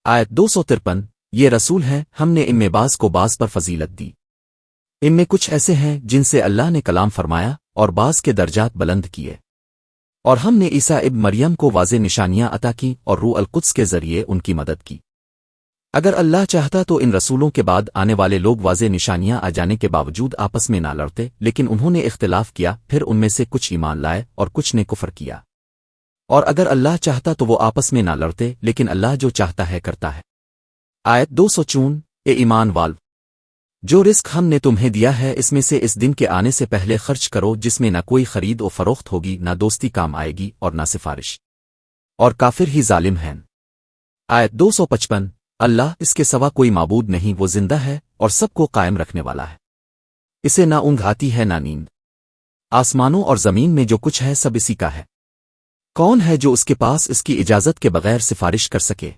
آیت 253 یہ رسول ہیں ہم نے ان میں بعض کو بعض پر فضیلت دی۔ ان میں کچھ ایسے ہیں جن سے اللہ نے کلام فرمایا اور بعض کے درجات بلند کیے، اور ہم نے عیسیٰ ابن مریم کو واضح نشانیاں عطا کی اور روح القدس کے ذریعے ان کی مدد کی۔ اگر اللہ چاہتا تو ان رسولوں کے بعد آنے والے لوگ واضح نشانیاں آ جانے کے باوجود آپس میں نہ لڑتے، لیکن انہوں نے اختلاف کیا، پھر ان میں سے کچھ ایمان لائے اور کچھ نے کفر کیا۔ اور اگر اللہ چاہتا تو وہ آپس میں نہ لڑتے، لیکن اللہ جو چاہتا ہے کرتا ہے۔ آیت 254 اے ایمان والو، جو رزق ہم نے تمہیں دیا ہے اس میں سے اس دن کے آنے سے پہلے خرچ کرو جس میں نہ کوئی خرید و فروخت ہوگی، نہ دوستی کام آئے گی اور نہ سفارش، اور کافر ہی ظالم ہیں۔ آیت 255 اللہ اس کے سوا کوئی معبود نہیں، وہ زندہ ہے اور سب کو قائم رکھنے والا ہے، اسے نہ اونگ آتی ہے نہ نیند۔ آسمانوں اور زمین میں جو کچھ ہے سب اسی کا ہے۔ کون ہے جو اس کے پاس اس کی اجازت کے بغیر سفارش کر سکے؟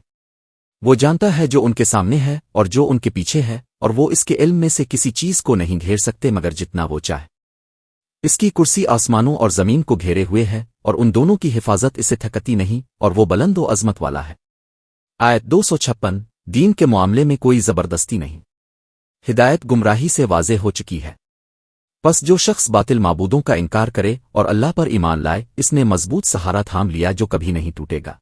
وہ جانتا ہے جو ان کے سامنے ہے اور جو ان کے پیچھے ہے، اور وہ اس کے علم میں سے کسی چیز کو نہیں گھیر سکتے مگر جتنا وہ چاہے۔ اس کی کرسی آسمانوں اور زمین کو گھیرے ہوئے ہے، اور ان دونوں کی حفاظت اسے تھکتی نہیں، اور وہ بلند و عظمت والا ہے۔ آیت 256 دین کے معاملے میں کوئی زبردستی نہیں، ہدایت گمراہی سے واضح ہو چکی ہے۔ پس جو شخص باطل معبودوں کا انکار کرے اور اللہ پر ایمان لائے، اس نے مضبوط سہارا تھام لیا جو کبھی نہیں ٹوٹے گا،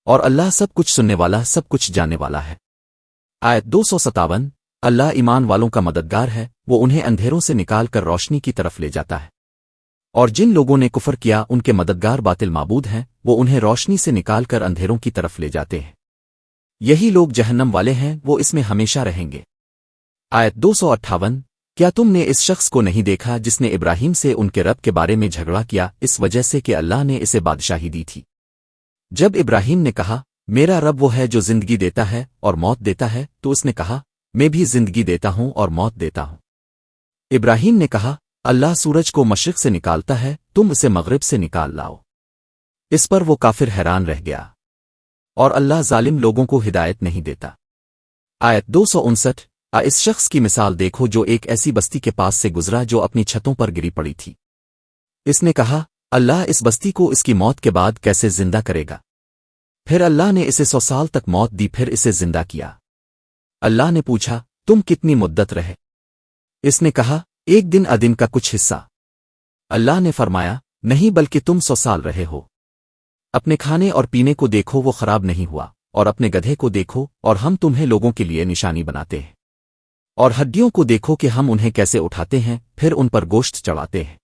اور اللہ سب کچھ سننے والا سب کچھ جاننے والا ہے۔ آیت 257 اللہ ایمان والوں کا مددگار ہے، وہ انہیں اندھیروں سے نکال کر روشنی کی طرف لے جاتا ہے، اور جن لوگوں نے کفر کیا ان کے مددگار باطل معبود ہیں، وہ انہیں روشنی سے نکال کر اندھیروں کی طرف لے جاتے ہیں، یہی لوگ جہنم والے ہیں، وہ اس میں ہمیشہ رہیں گے۔ آیت 258 کیا تم نے اس شخص کو نہیں دیکھا جس نے ابراہیم سے ان کے رب کے بارے میں جھگڑا کیا، اس وجہ سے کہ اللہ نے اسے بادشاہی دی تھی؟ جب ابراہیم نے کہا میرا رب وہ ہے جو زندگی دیتا ہے اور موت دیتا ہے، تو اس نے کہا میں بھی زندگی دیتا ہوں اور موت دیتا ہوں۔ ابراہیم نے کہا اللہ سورج کو مشرق سے نکالتا ہے، تم اسے مغرب سے نکال لاؤ۔ اس پر وہ کافر حیران رہ گیا، اور اللہ ظالم لوگوں کو ہدایت نہیں دیتا۔ آیت 259 اس شخص کی مثال دیکھو جو ایک ایسی بستی کے پاس سے گزرا جو اپنی چھتوں پر گری پڑی تھی۔ اس نے کہا اللہ اس بستی کو اس کی موت کے بعد کیسے زندہ کرے گا؟ پھر اللہ نے اسے 100 سال تک موت دی، پھر اسے زندہ کیا۔ اللہ نے پوچھا تم کتنی مدت رہے؟ اس نے کہا ایک دن ادن کا کچھ حصہ۔ اللہ نے فرمایا نہیں بلکہ تم 100 سال رہے ہو۔ اپنے کھانے اور پینے کو دیکھو وہ خراب نہیں ہوا، اور اپنے گدھے کو دیکھو، اور ہم تمہیں لوگوں کے لیے نشانی بناتے ہیں، اور ہڈیوں کو دیکھو کہ ہم انہیں کیسے اٹھاتے ہیں، پھر ان پر گوشت چڑھاتے ہیں۔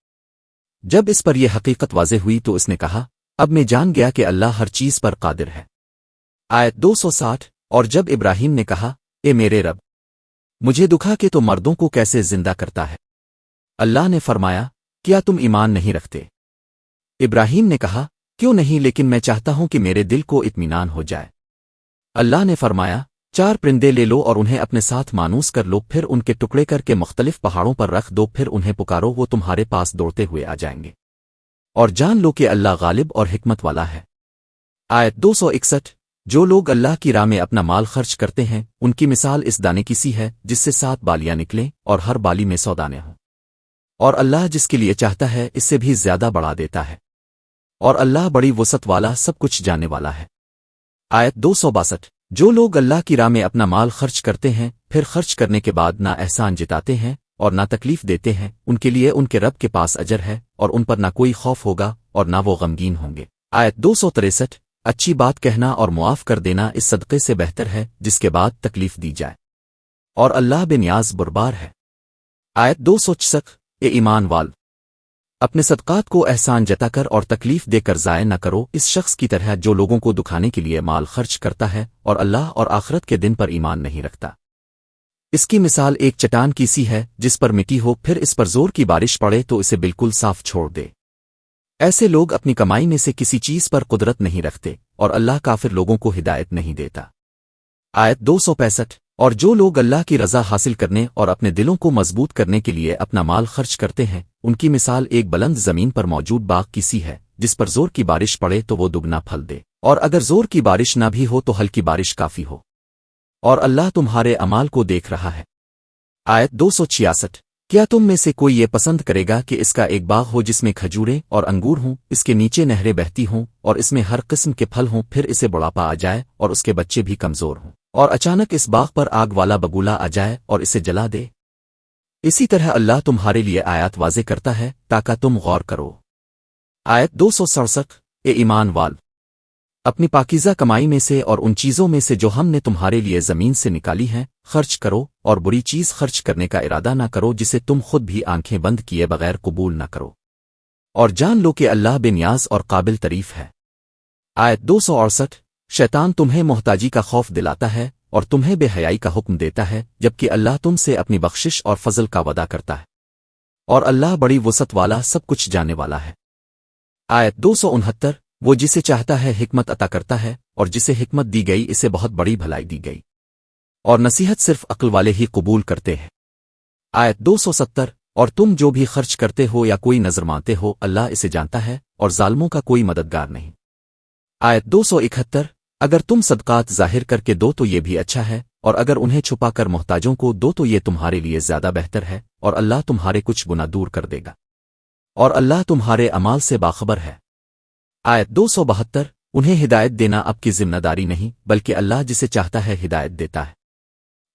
جب اس پر یہ حقیقت واضح ہوئی تو اس نے کہا اب میں جان گیا کہ اللہ ہر چیز پر قادر ہے۔ آیت 260 اور جب ابراہیم نے کہا اے میرے رب، مجھے دکھا کہ تو مردوں کو کیسے زندہ کرتا ہے؟ اللہ نے فرمایا کیا تم ایمان نہیں رکھتے؟ ابراہیم نے کہا کیوں نہیں، لیکن میں چاہتا ہوں کہ میرے دل کو اطمینان ہو جائے۔ اللہ نے فرمایا 4 پرندے لے لو اور انہیں اپنے ساتھ مانوس کر لو، پھر ان کے ٹکڑے کر کے مختلف پہاڑوں پر رکھ دو، پھر انہیں پکارو وہ تمہارے پاس دوڑتے ہوئے آ جائیں گے، اور جان لو کہ اللہ غالب اور حکمت والا ہے۔ آیت 261 جو لوگ اللہ کی راہ میں اپنا مال خرچ کرتے ہیں ان کی مثال اس دانے کی سی ہے جس سے 7 بالیاں نکلیں اور ہر بالی میں 100 دانے ہوں، اور اللہ جس کے لیے چاہتا ہے اس سے بھی زیادہ بڑھا دیتا ہے، اور اللہ بڑی وسعت والا سب کچھ جاننے والا ہے۔ آیت 262 جو لوگ اللہ کی راہ میں اپنا مال خرچ کرتے ہیں پھر خرچ کرنے کے بعد نہ احسان جتاتے ہیں اور نہ تکلیف دیتے ہیں، ان کے لیے ان کے رب کے پاس اجر ہے، اور ان پر نہ کوئی خوف ہوگا اور نہ وہ غمگین ہوں گے۔ آیت 263 اچھی بات کہنا اور معاف کر دینا اس صدقے سے بہتر ہے جس کے بعد تکلیف دی جائے، اور اللہ بے نیاز بربار ہے۔ آیت 264 اے ایمان وال، اپنے صدقات کو احسان جتا کر اور تکلیف دے کر ضائع نہ کرو اس شخص کی طرح جو لوگوں کو دکھانے کے لیے مال خرچ کرتا ہے اور اللہ اور آخرت کے دن پر ایمان نہیں رکھتا۔ اس کی مثال ایک چٹان کی سی ہے جس پر مٹی ہو، پھر اس پر زور کی بارش پڑے تو اسے بالکل صاف چھوڑ دے۔ ایسے لوگ اپنی کمائی میں سے کسی چیز پر قدرت نہیں رکھتے، اور اللہ کافر لوگوں کو ہدایت نہیں دیتا۔ آیت 265 اور جو لوگ اللہ کی رضا حاصل کرنے اور اپنے دلوں کو مضبوط کرنے کے لیے اپنا مال خرچ کرتے ہیں ان کی مثال ایک بلند زمین پر موجود باغ کی سی ہے جس پر زور کی بارش پڑے تو وہ دگنا پھل دے، اور اگر زور کی بارش نہ بھی ہو تو ہلکی بارش کافی ہو، اور اللہ تمہارے اعمال کو دیکھ رہا ہے۔ آیت 266 کیا تم میں سے کوئی یہ پسند کرے گا کہ اس کا ایک باغ ہو جس میں کھجورے اور انگور ہوں، اس کے نیچے نہریں بہتی ہوں اور اس میں ہر قسم کے پھل ہوں، پھر اسے بڑھاپا آ جائے اور اس کے بچے بھی کمزور ہوں، اور اچانک اس باغ پر آگ والا بگولا آ جائے اور اسے جلا دے؟ اسی طرح اللہ تمہارے لیے آیات واضح کرتا ہے تاکہ تم غور کرو۔ آیت 267 اے ایمان وال، اپنی پاکیزہ کمائی میں سے اور ان چیزوں میں سے جو ہم نے تمہارے لیے زمین سے نکالی ہیں خرچ کرو، اور بری چیز خرچ کرنے کا ارادہ نہ کرو جسے تم خود بھی آنکھیں بند کیے بغیر قبول نہ کرو، اور جان لو کہ اللہ بے نیاز اور قابل تعریف ہے۔ آیت 268 شیطان تمہیں محتاجی کا خوف دلاتا ہے اور تمہیں بے حیائی کا حکم دیتا ہے، جبکہ اللہ تم سے اپنی بخشش اور فضل کا وعدہ کرتا ہے، اور اللہ بڑی وسعت والا سب کچھ جاننے والا ہے۔ آیت 269 وہ جسے چاہتا ہے حکمت عطا کرتا ہے، اور جسے حکمت دی گئی اسے بہت بڑی بھلائی دی گئی، اور نصیحت صرف عقل والے ہی قبول کرتے ہیں۔ آیت 270 اور تم جو بھی خرچ کرتے ہو یا کوئی نظر مانتے ہو اللہ اسے جانتا ہے، اور ظالموں کا کوئی مددگار نہیں۔ آیت 271 اگر تم صدقات ظاہر کر کے دو تو یہ بھی اچھا ہے، اور اگر انہیں چھپا کر محتاجوں کو دو تو یہ تمہارے لیے زیادہ بہتر ہے، اور اللہ تمہارے کچھ گناہ دور کر دے گا، اور اللہ تمہارے اعمال سے باخبر ہے۔ آیت 272 انہیں ہدایت دینا اب کی ذمہ داری نہیں بلکہ اللہ جسے چاہتا ہے ہدایت دیتا ہے،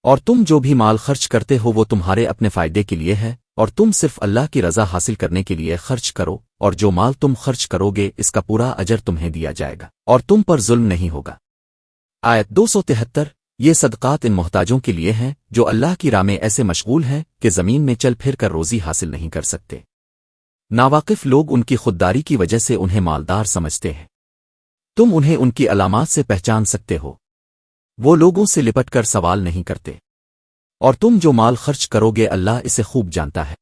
اور تم جو بھی مال خرچ کرتے ہو وہ تمہارے اپنے فائدے کے لیے ہے، اور تم صرف اللہ کی رضا حاصل کرنے کے لیے خرچ کرو، اور جو مال تم خرچ کرو گے اس کا پورا اجر تمہیں دیا جائے گا، اور تم پر ظلم نہیں ہوگا۔ آیت 273 یہ صدقات ان محتاجوں کے لیے ہیں جو اللہ کی راہ میں ایسے مشغول ہیں کہ زمین میں چل پھر کر روزی حاصل نہیں کر سکتے۔ ناواقف لوگ ان کی خودداری کی وجہ سے انہیں مالدار سمجھتے ہیں، تم انہیں ان کی علامات سے پہچان سکتے ہو، وہ لوگوں سے لپٹ کر سوال نہیں کرتے، اور تم جو مال خرچ کرو گے اللہ اسے خوب جانتا ہے۔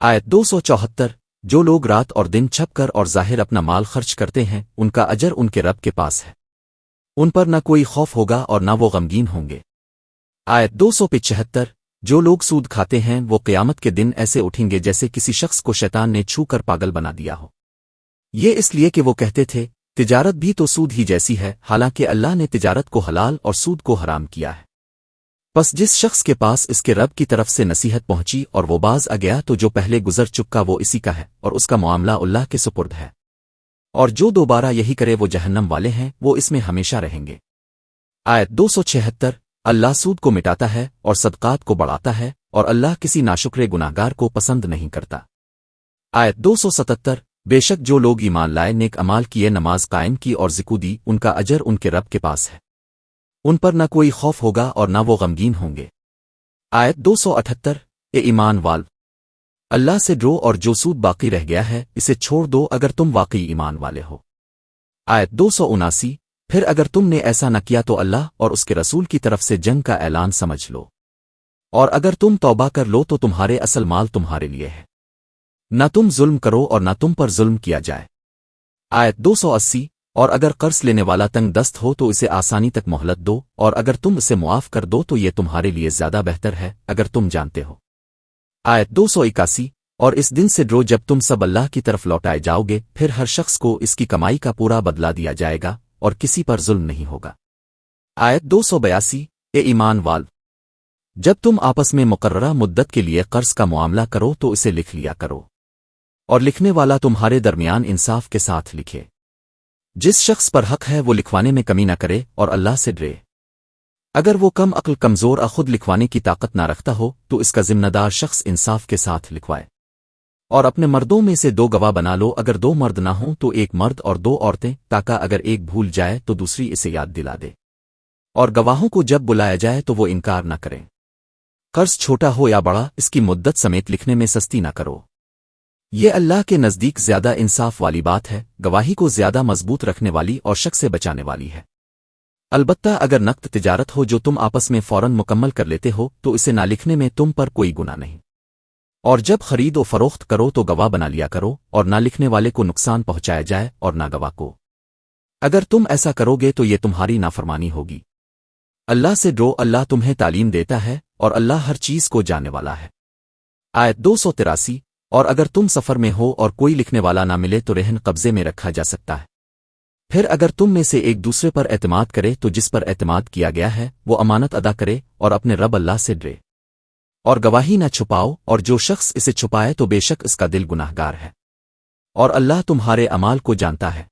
آیت 274 جو لوگ رات اور دن چھپ کر اور ظاہر اپنا مال خرچ کرتے ہیں ان کا اجر ان کے رب کے پاس ہے، ان پر نہ کوئی خوف ہوگا اور نہ وہ غمگین ہوں گے۔ آیت 275 جو لوگ سود کھاتے ہیں وہ قیامت کے دن ایسے اٹھیں گے جیسے کسی شخص کو شیطان نے چھو کر پاگل بنا دیا ہو، یہ اس لیے کہ وہ کہتے تھے تجارت بھی تو سود ہی جیسی ہے، حالانکہ اللہ نے تجارت کو حلال اور سود کو حرام کیا ہے۔ پس جس شخص کے پاس اس کے رب کی طرف سے نصیحت پہنچی اور وہ باز آ گیا تو جو پہلے گزر چکا وہ اسی کا ہے، اور اس کا معاملہ اللہ کے سپرد ہے، اور جو دوبارہ یہی کرے وہ جہنم والے ہیں، وہ اس میں ہمیشہ رہیں گے۔ آیت 276 اللہ سود کو مٹاتا ہے اور صدقات کو بڑھاتا ہے، اور اللہ کسی ناشکرے گناہگار کو پسند نہیں کرتا۔ آیت 277 بے شک جو لوگ ایمان لائے نیک اعمال کیے نماز قائم کی اور ذکر دی ان کا اجر ان کے رب کے پاس ہے، ان پر نہ کوئی خوف ہوگا اور نہ وہ غمگین ہوں گے۔ آیت 278 اے ایمان وال اللہ سے ڈرو اور جو سود باقی رہ گیا ہے اسے چھوڑ دو اگر تم واقعی ایمان والے ہو۔ آیت 279 پھر اگر تم نے ایسا نہ کیا تو اللہ اور اس کے رسول کی طرف سے جنگ کا اعلان سمجھ لو، اور اگر تم توبہ کر لو تو تمہارے اصل مال تمہارے لیے ہے، نہ تم ظلم کرو اور نہ تم پر ظلم کیا جائے۔ آیت 280 اور اگر قرض لینے والا تنگ دست ہو تو اسے آسانی تک مہلت دو، اور اگر تم اسے معاف کر دو تو یہ تمہارے لیے زیادہ بہتر ہے اگر تم جانتے ہو۔ آیت 281 اور اس دن سے ڈرو جب تم سب اللہ کی طرف لوٹائے جاؤ گے، پھر ہر شخص کو اس کی کمائی کا پورا بدلہ دیا جائے گا اور کسی پر ظلم نہیں ہوگا۔ آیت 282 اے ایمان وال جب تم آپس میں مقررہ مدت کے لیے قرض کا معاملہ کرو تو اسے لکھ لیا کرو، اور لکھنے والا تمہارے درمیان انصاف کے ساتھ لکھے، جس شخص پر حق ہے وہ لکھوانے میں کمی نہ کرے اور اللہ سے ڈرے۔ اگر وہ کم عقل کمزور خود لکھوانے کی طاقت نہ رکھتا ہو تو اس کا ذمہ دار شخص انصاف کے ساتھ لکھوائے، اور اپنے مردوں میں سے 2 گواہ بنا لو، اگر 2 مرد نہ ہوں تو 1 مرد اور 2 عورتیں، تاکہ اگر ایک بھول جائے تو دوسری اسے یاد دلا دے، اور گواہوں کو جب بلایا جائے تو وہ انکار نہ کریں۔ قرض چھوٹا ہو یا بڑا اس کی مدت سمیت لکھنے میں سستی نہ کرو، یہ اللہ کے نزدیک زیادہ انصاف والی بات ہے، گواہی کو زیادہ مضبوط رکھنے والی اور شک سے بچانے والی ہے۔ البتہ اگر نقد تجارت ہو جو تم آپس میں فوراً مکمل کر لیتے ہو تو اسے نہ لکھنے میں تم پر کوئی گناہ نہیں، اور جب خرید و فروخت کرو تو گواہ بنا لیا کرو، اور نہ لکھنے والے کو نقصان پہنچایا جائے اور نہ گواہ کو۔ اگر تم ایسا کرو گے تو یہ تمہاری نافرمانی ہوگی۔ اللہ سے ڈرو، اللہ تمہیں تعلیم دیتا ہے اور اللہ ہر چیز کو جاننے والا ہے۔ آیت 283 اور اگر تم سفر میں ہو اور کوئی لکھنے والا نہ ملے تو رہن قبضے میں رکھا جا سکتا ہے، پھر اگر تم میں سے ایک دوسرے پر اعتماد کرے تو جس پر اعتماد کیا گیا ہے وہ امانت ادا کرے اور اپنے رب اللہ سے ڈرے۔ اور گواہی نہ چھپاؤ، اور جو شخص اسے چھپائے تو بے شک اس کا دل گناہگار ہے، اور اللہ تمہارے اعمال کو جانتا ہے۔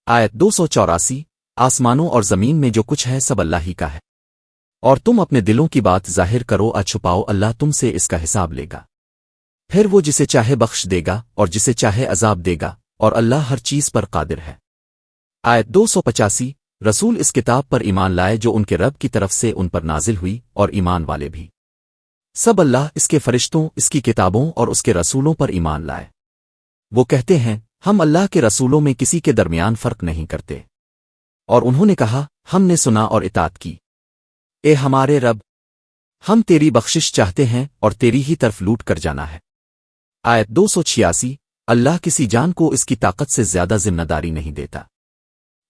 آیت 284۔ آسمانوں اور زمین میں جو کچھ ہے سب اللہ ہی کا ہے، اور تم اپنے دلوں کی بات ظاہر کرو چھپاؤ، اللہ تم سے اس کا حساب لے گا، پھر وہ جسے چاہے بخش دے گا اور جسے چاہے عذاب دے گا، اور اللہ ہر چیز پر قادر ہے۔ آیت 285۔ رسول اس کتاب پر ایمان لائے جو ان کے رب کی طرف سے ان پر نازل ہوئی، اور ایمان والے بھی سب اللہ، اس کے فرشتوں، اس کی کتابوں اور اس کے رسولوں پر ایمان لائے۔ وہ کہتے ہیں ہم اللہ کے رسولوں میں کسی کے درمیان فرق نہیں کرتے، اور انہوں نے کہا ہم نے سنا اور اطاعت کی۔ اے ہمارے رب، ہم تیری بخشش چاہتے ہیں اور تیری ہی طرف لوٹ کر جانا ہے۔ آیت 286۔ اللہ کسی جان کو اس کی طاقت سے زیادہ ذمہ داری نہیں دیتا،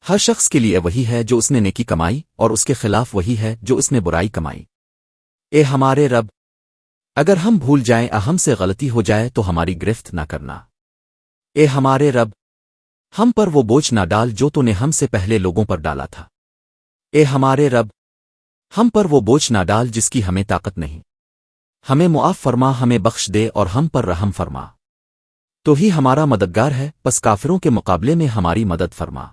ہر شخص کے لیے وہی ہے جو اس نے نیکی کمائی، اور اس کے خلاف وہی ہے جو اس نے برائی کمائی۔ اے ہمارے رب، اگر ہم بھول جائیں ہم سے غلطی ہو جائے تو ہماری گرفت نہ کرنا۔ اے ہمارے رب، ہم پر وہ بوجھ نہ ڈال جو تو نے ہم سے پہلے لوگوں پر ڈالا تھا۔ اے ہمارے رب، ہم پر وہ بوجھ نہ ڈال جس کی ہمیں طاقت نہیں، ہمیں معاف فرما، ہمیں بخش دے اور ہم پر رحم فرما، تو ہی ہمارا مددگار ہے، پس کافروں کے مقابلے میں ہماری مدد فرما۔